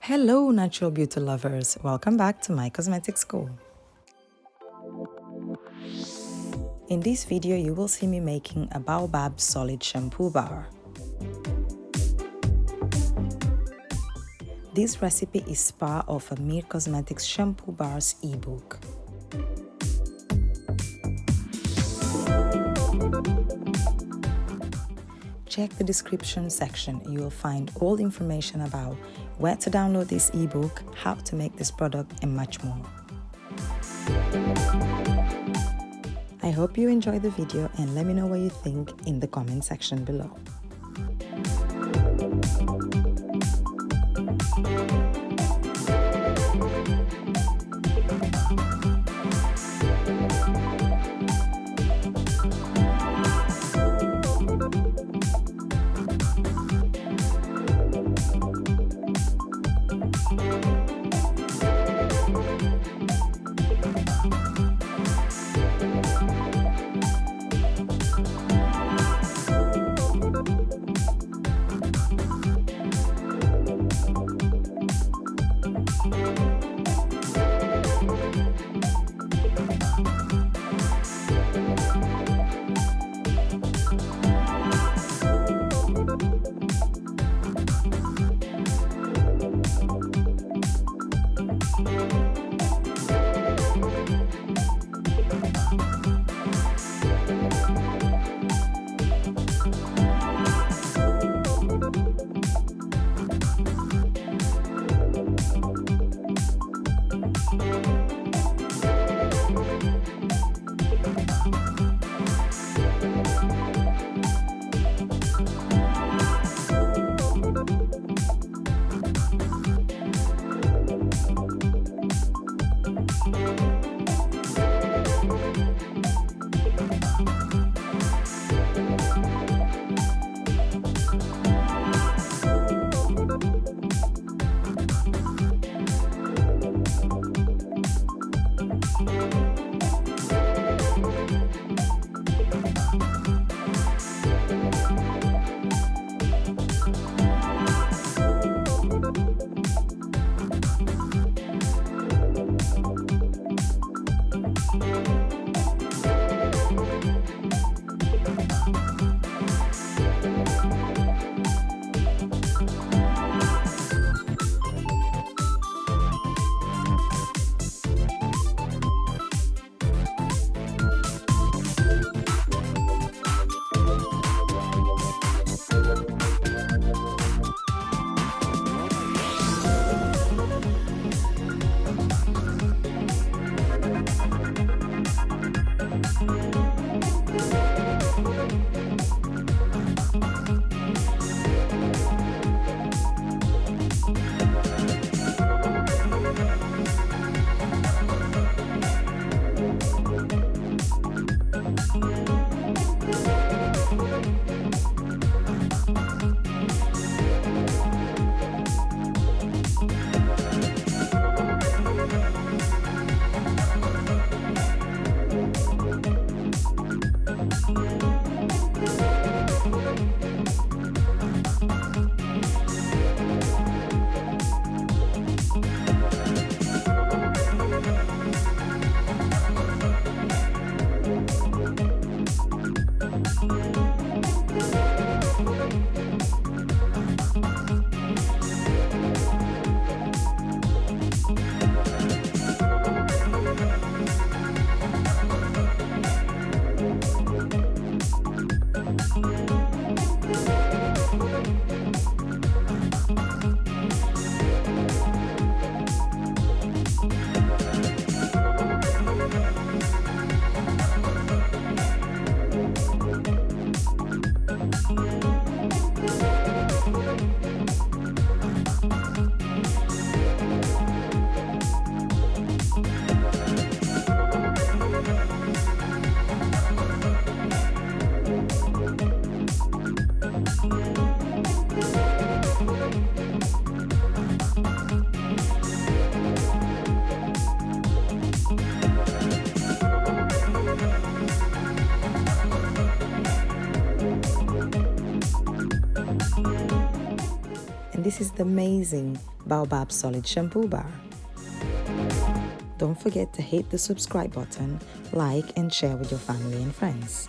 Hello, natural beauty lovers. Welcome back to my cosmetic school. In this video, you will see me making a Baobab Solid Shampoo Bar. This recipe is part of a Mir Cosmetics Shampoo Bars ebook. Check the description section. You will find all the information about where to download this ebook, how to make this product, and much more. I hope you enjoyed the video and let me know what you think in the comment section below. And this is the amazing Baobab Solid Shampoo Bar. Don't forget to hit the subscribe button, like and share with your family and friends.